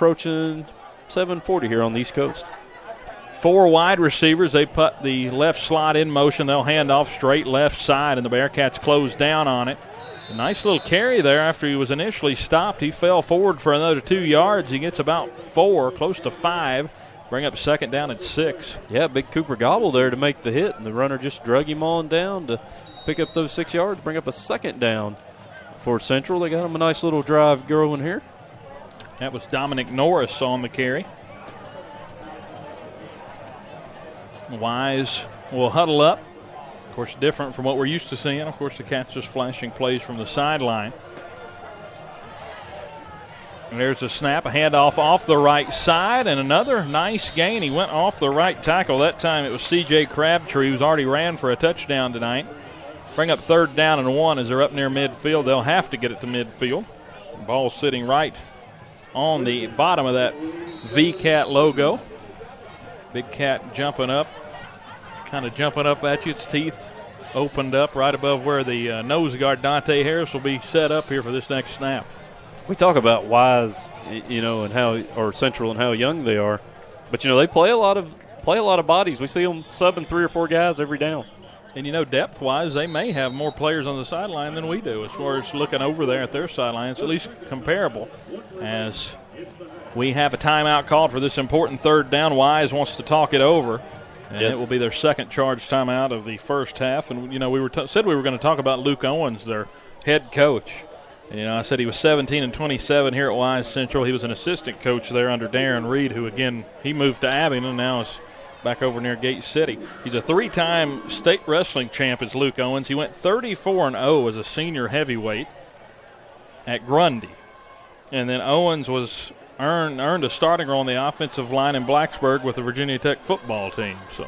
approaching 7:40 here on the East Coast. 4 wide receivers. They put the left slot in motion. They'll hand off straight left side, and the Bearcats close down on it. A nice little carry there after he was initially stopped. He fell forward for another 2 yards. He gets about 4, close to 5. Bring up second down at 6. Yeah, big Cooper Gobble there to make the hit, and the runner just drug him on down to pick up those 6 yards, bring up a second down for Central. They got him a nice little drive going here. That was Dominic Norris on the carry. Wise will huddle up. Of course, different from what we're used to seeing. Of course, the Cats just flashing plays from the sideline. And there's a snap, a handoff off the right side, and another nice gain. He went off the right tackle. That time it was C.J. Crabtree, who's already ran for a touchdown tonight. Bring up third down and 1 as they're up near midfield. They'll have to get it to midfield. The ball's sitting right on the bottom of that V-Cat logo. Big cat jumping up, kind of jumping up at you. Its teeth opened up right above where the nose guard, Dante Harris, will be set up here for this next snap. We talk about Wise, and how, or Central, and how young they are, but they play a lot of bodies. We see them subbing 3 or 4 guys every down. And depth-wise, they may have more players on the sideline than we do as far as looking over there at their sideline. It's at least comparable. As we have a timeout called for this important third down, Wise wants to talk it over. And it will be their second charge timeout of the first half. And, we said we were going to talk about Luke Owens, their head coach. And, I said he was 17-27 here at Wise Central. He was an assistant coach there under Darren Reed, who, again, he moved to Abingdon and now is back over near Gate City. He's a 3-time state wrestling champ, is Luke Owens. He went 34-0 as a senior heavyweight at Grundy. And then Owens was earned a starting role on the offensive line in Blacksburg with the Virginia Tech football team. So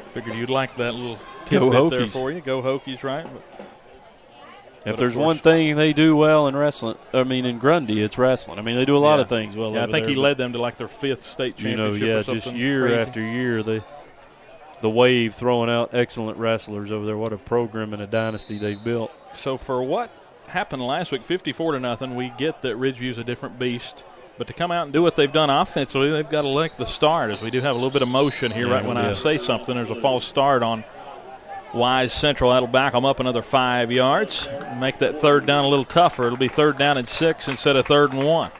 figured you'd like that little tidbit there for you. Go Hokies, right? If there's one thing they do well in wrestling, in Grundy, it's wrestling. They do a lot of things well. Yeah, I think he led them to like their 5th state championship. Just year crazy. After year, the Wave throwing out excellent wrestlers over there. What a program and a dynasty they've built. So for what happened last week, 54-0, we get that Ridgeview's a different beast. But to come out and do what they've done offensively, they've got to like the start, as we do have a little bit of motion here right when I say something. There's a false start on Wise Central. That'll back them up another 5 yards. Make that third down a little tougher. It'll be third down and 6 instead of 3rd and 1.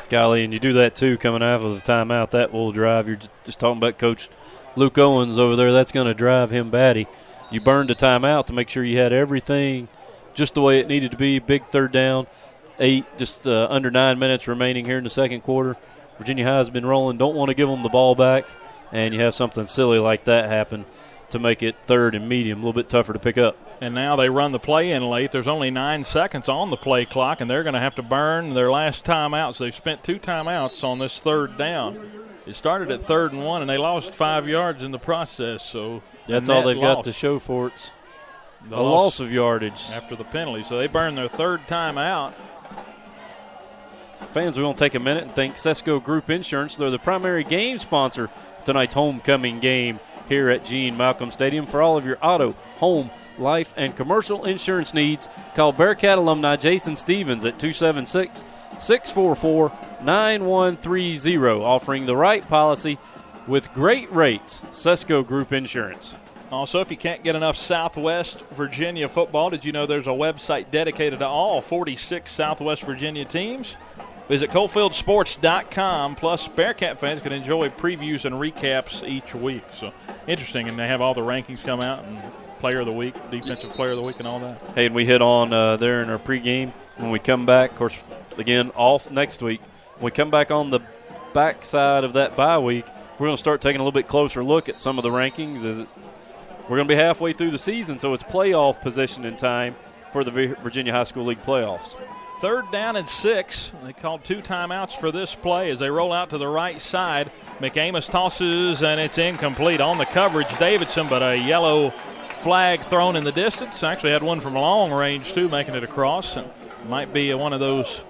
Golly, and you do that too coming out of the timeout. That will drive. You're just talking about Coach Luke Owens over there. That's going to drive him batty. You burned a timeout to make sure you had everything just the way it needed to be. Big third down. 8, just under 9 minutes remaining here in the second quarter. Virginia High has been rolling. Don't want to give them the ball back, and you have something silly like that happen to make it 3rd and medium, a little bit tougher to pick up. And now they run the play in late. There's only 9 seconds on the play clock, and they're going to have to burn their last timeout. So they've spent 2 timeouts on this third down. It started at 3rd and 1, and they lost 5 yards in the process. So that's all they've got to show for it. A loss of yardage after the penalty. So they burned their 3rd timeout. Fans, we want to take a minute and thank Sesco Group Insurance. They're the primary game sponsor of tonight's homecoming game here at Gene Malcolm Stadium. For all of your auto, home, life, and commercial insurance needs, call Bearcat alumni Jason Stevens at 276-644-9130, offering the right policy with great rates. Sesco Group Insurance. Also, if you can't get enough Southwest Virginia football, did you know there's a website dedicated to all 46 Southwest Virginia teams? Visit CoalfieldSports.com. Plus, Bearcat fans can enjoy previews and recaps each week. So, interesting, and they have all the rankings come out, and Player of the Week, Defensive Player of the Week, and all that. Hey, and we hit on there in our pregame. When we come back, of course, again, off next week. When we come back on the backside of that bye week, we're going to start taking a little bit closer look at some of the rankings. We're going to be halfway through the season, so it's playoff positioning time for the Virginia High School League playoffs. 3rd down and 6. They called 2 timeouts for this play as they roll out to the right side. McAmus tosses, and it's incomplete. On the coverage, Davidson, but a yellow flag thrown in the distance. Actually had one from long range, too, making it across. And might be one of those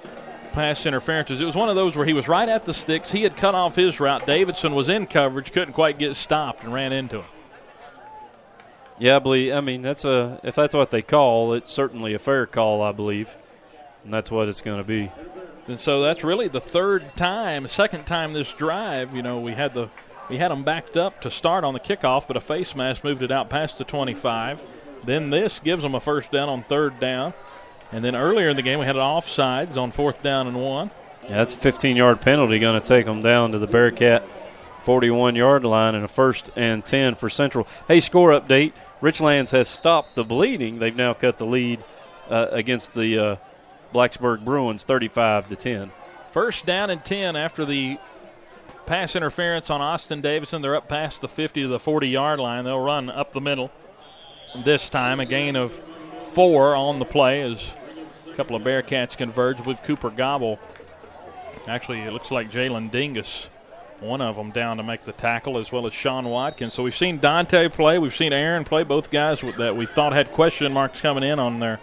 pass interferences. It was one of those where he was right at the sticks. He had cut off his route. Davidson was in coverage, couldn't quite get stopped, and ran into him. Yeah, I believe. If that's what they call, it's certainly a fair call, I believe. And that's what it's going to be. And so that's really the second time this drive. We had them backed up to start on the kickoff, but a face mask moved it out past the 25. Then this gives them a first down on third down. And then earlier in the game we had an offsides on 4th down and 1. Yeah, that's a 15-yard penalty going to take them down to the Bearcat 41-yard line and a 1st and 10 for Central. Hey, score update. Richlands has stopped the bleeding. They've now cut the lead against the Blacksburg Bruins 35-10. First down and 10 after the pass interference on Austin Davidson. They're up past the 50 to the 40-yard line. They'll run up the middle this time. A gain of 4 on the play as a couple of Bearcats converge with Cooper Gobble. Actually, it looks like Jalen Dingus, one of them, down to make the tackle, as well as Sean Watkins. So we've seen Dante play. We've seen Aaron play, both guys that we thought had question marks coming in on their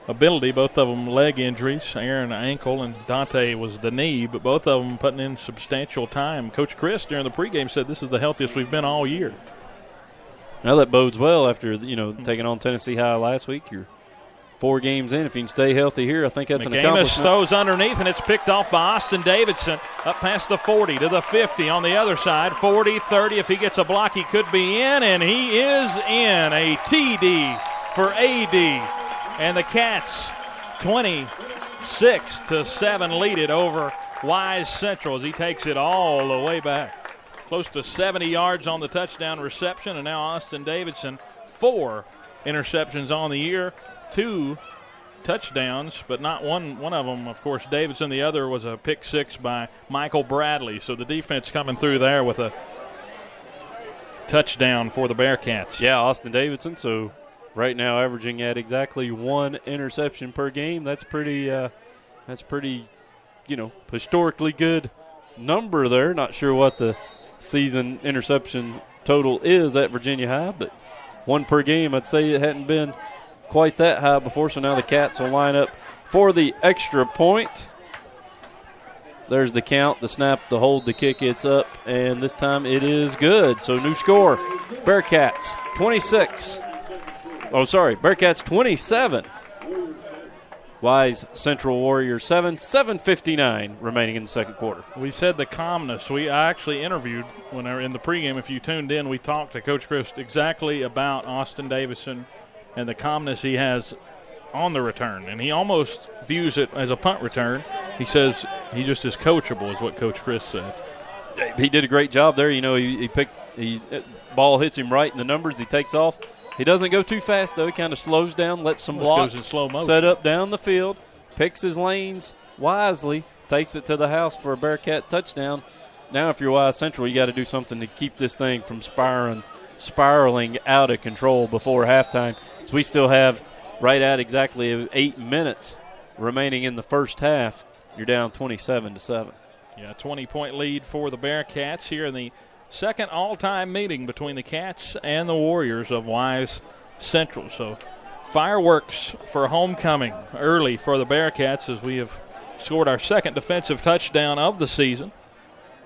ability. Both of them leg injuries. Aaron ankle and Dante was the knee, but both of them putting in substantial time. Coach Chris during the pregame said this is the healthiest we've been all year. Now that bodes well after taking on Tennessee High last week. You're 4 games in. If you can stay healthy here, I think that's an accomplishment. Throws underneath, and it's picked off by Austin Davidson up past the 40 to the 50 on the other side. 40, 30. If he gets a block, he could be in, and he is in. A TD for AD. And the Cats 26-7 lead it over Wise Central as he takes it all the way back. Close to 70 yards on the touchdown reception, and now Austin Davidson, 4 interceptions on the year, 2 touchdowns, but not one of them, of course, Davidson. The other was a pick 6 by Michael Bradley. So the defense coming through there with a touchdown for the Bearcats. Yeah, Austin Davidson, so right now averaging at exactly 1 interception per game. That's pretty historically good number there. Not sure what the season interception total is at Virginia High, but 1 per game. I'd say it hadn't been quite that high before, so now the Cats will line up for the extra point. There's the count, the snap, the hold, the kick. It's up, and this time it is good. So new score, Bearcats 27. Wise Central Warriors 7, 7:59 remaining in the second quarter. We said the calmness. I actually interviewed when they were in the pregame. If you tuned in, we talked to Coach Chris exactly about Austin Davidson and the calmness he has on the return. And he almost views it as a punt return. He says he just is coachable, is what Coach Chris said. He did a great job there. Ball hits him right in the numbers. He takes off. He doesn't go too fast, though. He kind of slows down, lets some blocks goes in slow motion. Set up down the field, picks his lanes wisely, takes it to the house for a Bearcat touchdown. Now, if you're Wise Central, you got to do something to keep this thing from spiraling out of control before halftime. So we still have right at exactly 8 minutes remaining in the first half. You're down 27-7. Yeah, 20-point lead for the Bearcats here in the second all-time meeting between the Cats and the Warriors of Wise Central. So fireworks for homecoming early for the Bearcats as we have scored our second defensive touchdown of the season.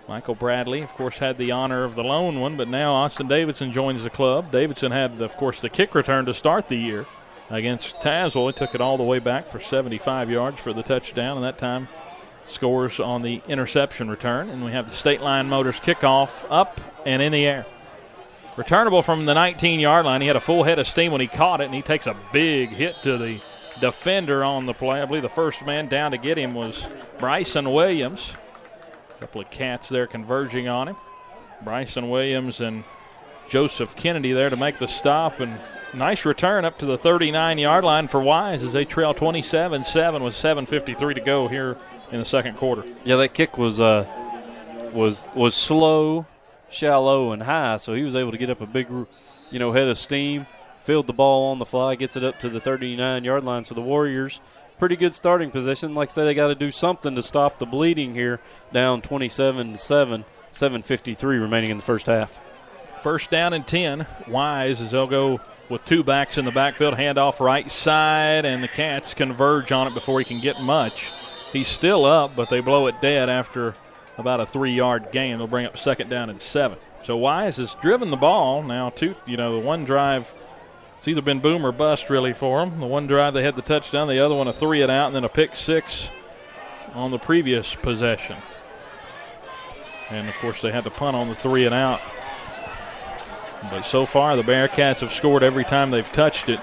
Michael Bradley, of course, had the honor of the lone one, but now Austin Davidson joins the club. Davidson had, of course, the kick return to start the year against Tazewell. He took it all the way back for 75 yards for the touchdown, and that time scores on the interception return. And we have the State Line Motors kickoff up and in the air. Returnable from the 19-yard line. He had a full head of steam when he caught it, and he takes a big hit to the defender on the play. I believe the first man down to get him was Bryson Williams. A couple of Cats there converging on him. Bryson Williams and Joseph Kennedy there to make the stop, and nice return up to the 39-yard line for Wise as they trail 27-7 with 7:53 to go here in the second quarter. Yeah, that kick was slow, shallow, and high, so he was able to get up a big, head of steam, filled the ball on the fly, gets it up to the 39-yard line. So the Warriors, pretty good starting position. Like I say, they got to do something to stop the bleeding here, down 27-7, 7:53 remaining in the first half. First down and 10. Wise as they'll go with 2 backs in the backfield, handoff right side, and the Cats converge on it before he can get much. He's still up, but they blow it dead after about a 3-yard gain. They'll bring up second down and 7. So Wise has driven the ball now to, the one drive, it's either been boom or bust really for them. The one drive they had the touchdown, the other one a 3-and-out, and then a pick 6 on the previous possession. And, of course, they had to punt on the 3 and out. But so far, the Bearcats have scored every time they've touched it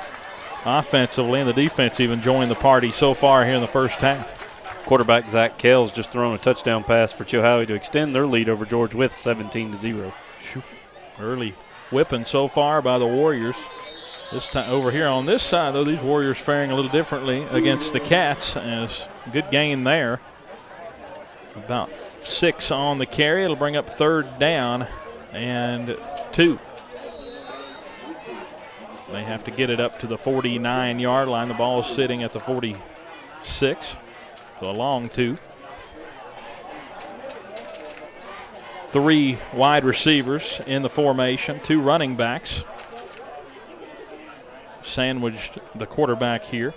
offensively, and the defense even joined the party so far here in the first half. Quarterback Zach Kells just thrown a touchdown pass for Chilhowie to extend their lead over George Wythe 17-0. Early whipping so far by the Warriors. This time over here on this side, though, these Warriors faring a little differently against the Cats. As good gain there. About 6 on the carry. It'll bring up 3rd down and 2. They have to get it up to the 49-yard line. The ball is sitting at the 46. So a long 2. 3 wide receivers in the formation, 2 running backs. Sandwiched the quarterback here.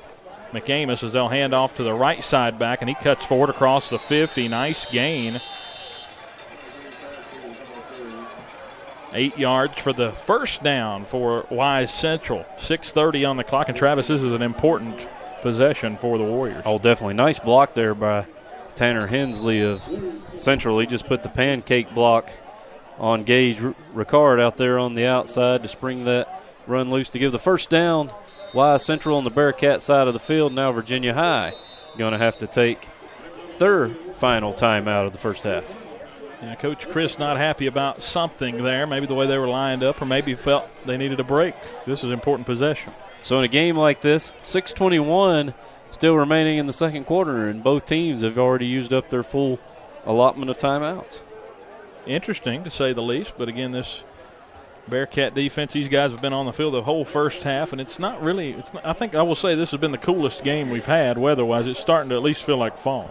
McAmis, as they'll hand off to the right side back, and he cuts forward across the 50. Nice gain. 8 yards for the first down for Wise Central. 6:30 on the clock, and Travis, this is an important possession for the Warriors. Oh, definitely. Nice block there by Tanner Hensley of Central. He just put the pancake block on Gage Ricard out there on the outside to spring that run loose to give the first down. Wise Central on the Bearcat side of the field. Now Virginia High going to have to take their final timeout of the first half. Yeah, Coach Chris not happy about something there, maybe the way they were lined up, or maybe felt they needed a break. This is an important possession. So in a game like this, 6:21 still remaining in the second quarter, and both teams have already used up their full allotment of timeouts. Interesting, to say the least, but again, this Bearcat defense, these guys have been on the field the whole first half, and it's not really – I think I will say this has been the coolest game we've had weather-wise. It's starting to at least feel like fall.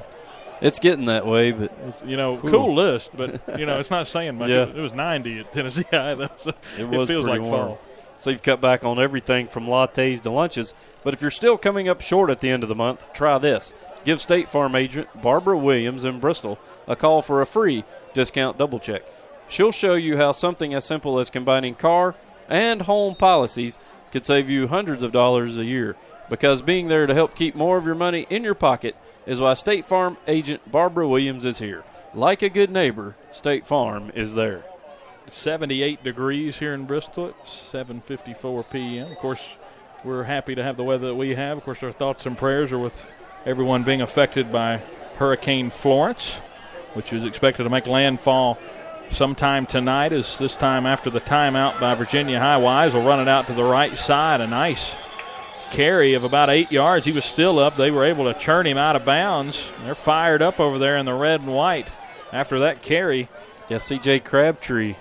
It's getting that way, but it's, cool list, but it's not saying much. Yeah. It was 90 at Tennessee High. So it feels like warm. fall. So you've cut back on everything from lattes to lunches. But if you're still coming up short at the end of the month, try this. Give State Farm agent Barbara Williams in Bristol a call for a free discount double check. She'll show you how something as simple as combining car and home policies could save you hundreds of dollars a year. Because being there to help keep more of your money in your pocket is why State Farm agent Barbara Williams is here. Like a good neighbor, State Farm is there. 78 degrees here in Bristol. It's 7:54 p.m. Of course, we're happy to have the weather that we have. Of course, our thoughts and prayers are with everyone being affected by Hurricane Florence, which is expected to make landfall sometime tonight. As this time after the timeout by Virginia High, Wise will run it out to the right side. A nice carry of about 8 yards. He was still up. They were able to churn him out of bounds. They're fired up over there in the red and white after that carry. Yeah, C.J. Crabtree,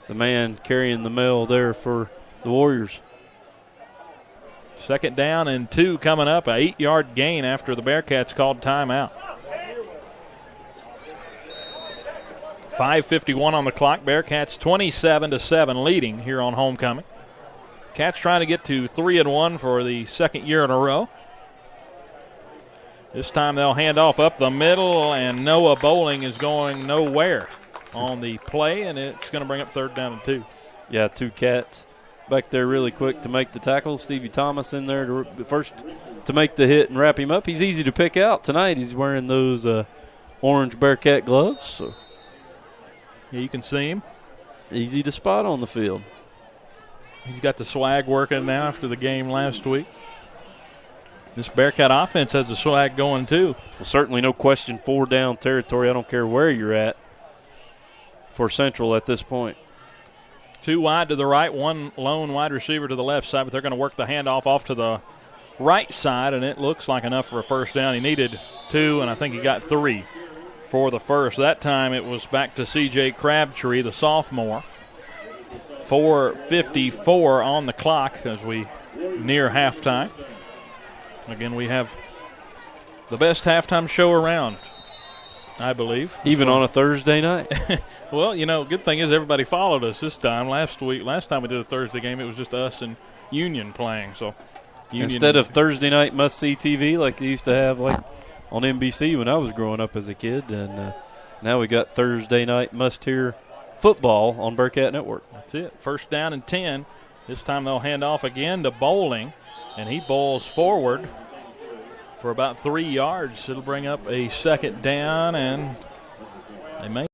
the man carrying the mail there for the Warriors. 2nd down and 2 coming up. An 8-yard gain after the Bearcats called timeout. 5:51 on the clock. Bearcats 27-7 leading here on homecoming. Cats trying to get to 3-1 for the second year in a row. This time they'll hand off up the middle, and Noah Bowling is going nowhere on the play, and it's going to bring up 3rd down and 2. Yeah, 2 Cats back there really quick to make the tackle. Stevie Thomas in there first to make the hit and wrap him up. He's easy to pick out tonight. He's wearing those orange Bearcat gloves. So. Yeah, you can see him. Easy to spot on the field. He's got the swag working now after the game last week. This Bearcat offense has the swag going too. Well, certainly no question 4-down territory. I don't care where you're at for Central at this point. 2 wide to the right, 1 lone wide receiver to the left side, but they're going to work the handoff off to the right side, and it looks like enough for a first down. He needed 2, and I think he got 3 for the first. That time it was back to C.J. Crabtree, the sophomore. 4:54 on the clock as we near halftime. Again, we have the best halftime show around, I believe. Even on a Thursday night? Well, good thing is everybody followed us this time. Last time we did a Thursday game, it was just us and Union playing. So instead of Thursday night must-see TV like they used to have like on NBC when I was growing up as a kid, and now we got Thursday night must-hear football on Bearcat Network. That's it. 1st down and 10. This time they'll hand off again to Bowling, and he bowls forward for about 3 yards. It'll bring up a second down, and they may